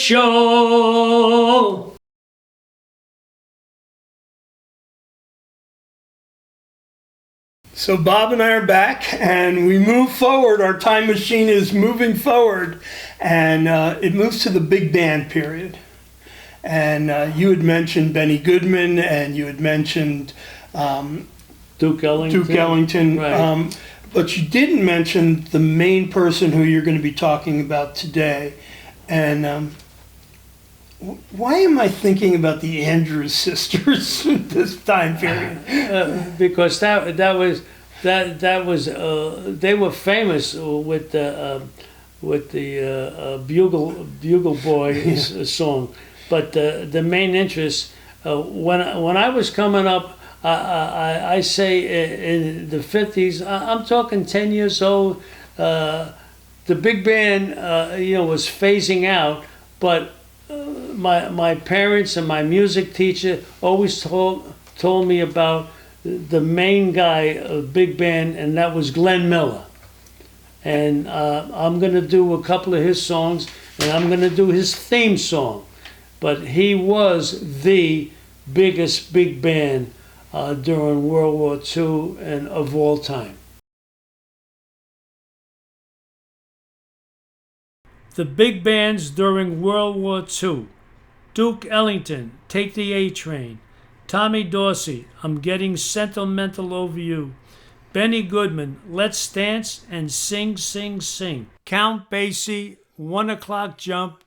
Show. So Bob and I are back, and we move forward. Our time machine is moving forward, and it moves to the big band period. And you had mentioned Benny Goodman, and you had mentioned Duke Ellington. Right. But you didn't mention the main person who you're going to be talking about today. And why am I thinking about the Andrews Sisters at this time period? Because that was they were famous with the Bugle Boys song. But the main interest when I was coming up, I say in the 50s, I'm talking 10 years old. The big band, was phasing out, but my parents and my music teacher always told me about the main guy of big band, and that was Glenn Miller. And I'm going to do a couple of his songs, and I'm going to do his theme song. But he was the biggest big band during World War II and of all time. The big bands during World War II. Duke Ellington, Take the A Train. Tommy Dorsey, I'm Getting Sentimental Over You. Benny Goodman, Let's Dance and Sing, Sing, Sing. Count Basie, 1 O'Clock Jump,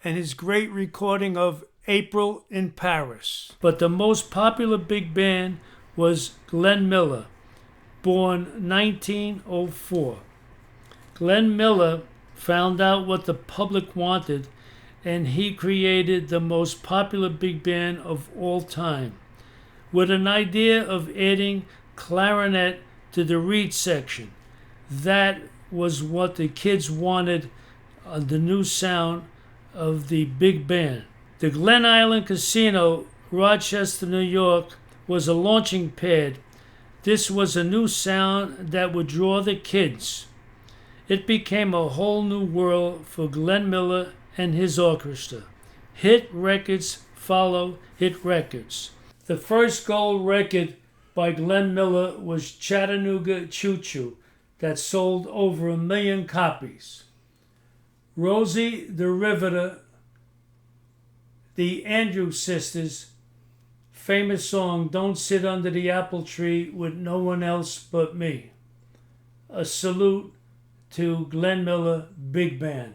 and his great recording of April in Paris. But the most popular big band was Glenn Miller, born 1904. Glenn Miller found out what the public wanted, and he created the most popular big band of all time, with an idea of adding clarinet to the reed section. That was what the kids wanted, the new sound of the big band. The Glen Island Casino, Rochester, New York, was a launching pad. This was a new sound that would draw the kids. It became a whole new world for Glenn Miller and his orchestra. Hit records follow hit records. The first gold record by Glenn Miller was Chattanooga Choo Choo, that sold over 1 million copies. Rosie the Riveter, the Andrews Sisters, famous song, Don't Sit Under the Apple Tree with No One Else But Me. A salute to Glenn Miller Big Band.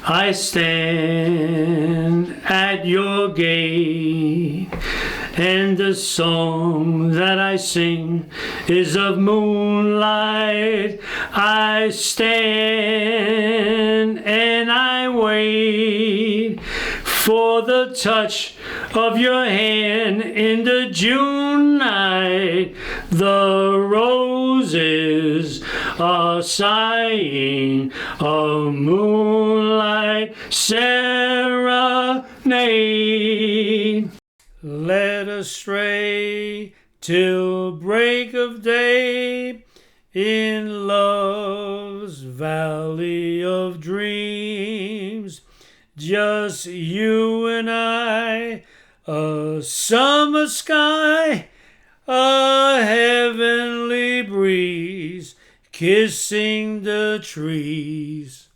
I stand at your gate, and the song that I sing is of moonlight. I stand and I wait for the touch of your hand in the June night. The roses are sighing a moonlight serenade. Led astray till break of day in love's valley of dreams. Just you and I, a summer sky, a heavenly breeze, kissing the trees.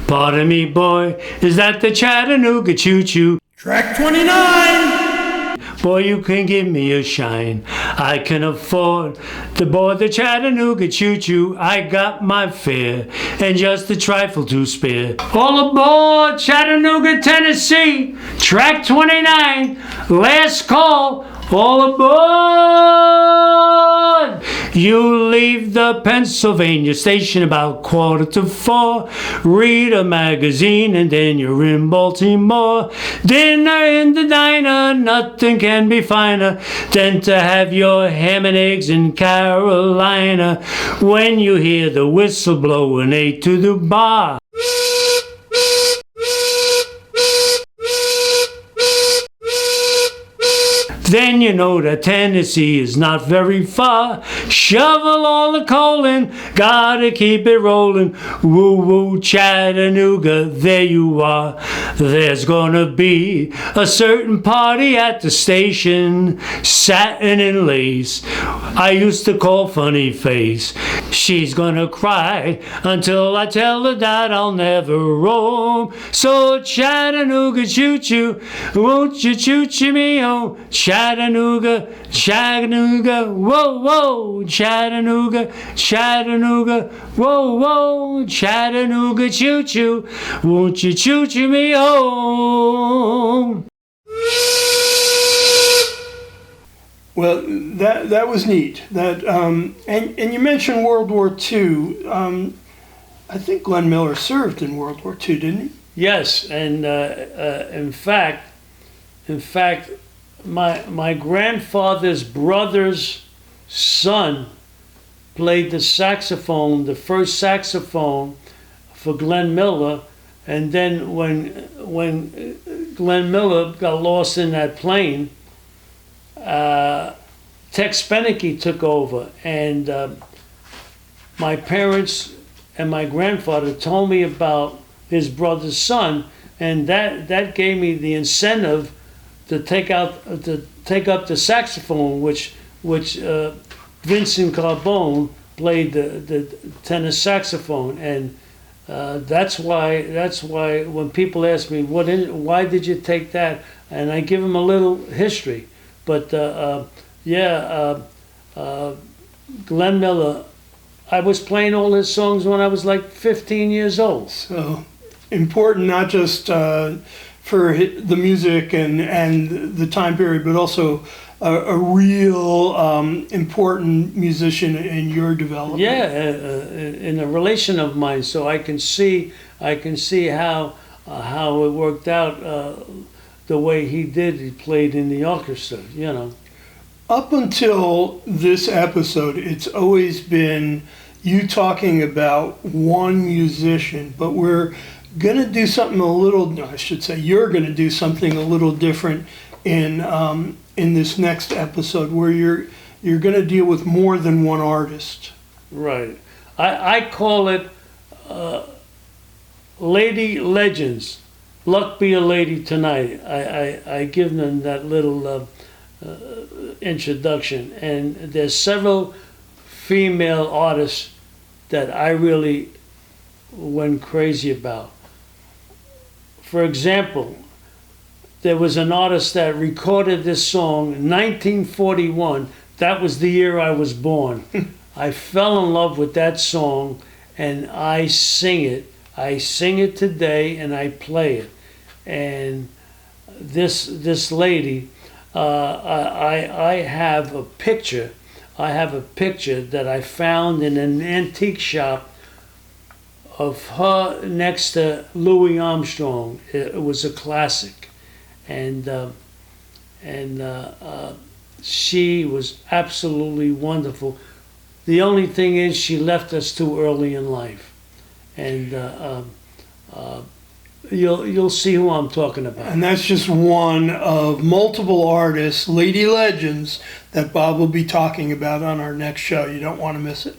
Pardon me, boy, is that the Chattanooga choo-choo? Track 29! Boy, you can give me a shine. I can afford to board the Chattanooga choo-choo. I got my fare and just a trifle to spare. All aboard Chattanooga, Tennessee, track 29, last call. All aboard! You leave the Pennsylvania station about 3:45. Read a magazine and then you're in Baltimore. Dinner in the diner, nothing can be finer than to have your ham and eggs in Carolina. When you hear the whistle blow and 8 to the bar. Then you know that Tennessee is not very far. Shovel all the coal in, gotta keep it rolling. Woo woo Chattanooga, there you are. There's gonna be a certain party at the station, satin and lace. I used to call Funny Face. She's gonna cry until I tell her that I'll never roam. So Chattanooga choo-choo, won't you choo-choo me home? Chattanooga, Chattanooga, whoa, whoa, Chattanooga, Chattanooga, whoa, whoa, Chattanooga choo-choo, won't you choo-choo me home? Well, that was neat. That and you mentioned World War II. I think Glenn Miller served in World War II, didn't he? Yes, and in fact, my grandfather's brother's son played the saxophone, the first saxophone for Glenn Miller, and then when Glenn Miller got lost in that plane, Tex Beneke took over, and my parents and my grandfather told me about his brother's son, and that gave me the incentive to take up the saxophone, which Vincent Carbone played the tenor saxophone, and that's why when people ask me why did you take that, and I give them a little history. But Glenn Miller, I was playing all his songs when I was like 15 years old. So important, not just for the music and the time period, but also a real important musician in your development. Yeah, in a relation of mine, so I can see how it worked out the way he did. He played in the orchestra, you know. up until this episode, it's always been you talking about one musician, but we're going to do something a little, no, I should say, you're going to do something a little different in this next episode where you're going to deal with more than one artist. Right. I call it Lady Legends. Luck be a lady tonight. I give them that little introduction, and there's several female artists that I really went crazy about. For example, there was an artist that recorded this song in 1941. That was the year I was born. I fell in love with that song, and I sing it. I sing it today, and I play it. And this lady, I have a picture. I have a picture that I found in an antique shop of her next to Louis Armstrong. It was a classic, and she was absolutely wonderful. The only thing is she left us too early in life, and you'll see who I'm talking about. And that's just one of multiple artists, lady legends, that Bob will be talking about on our next show. You don't want to miss it.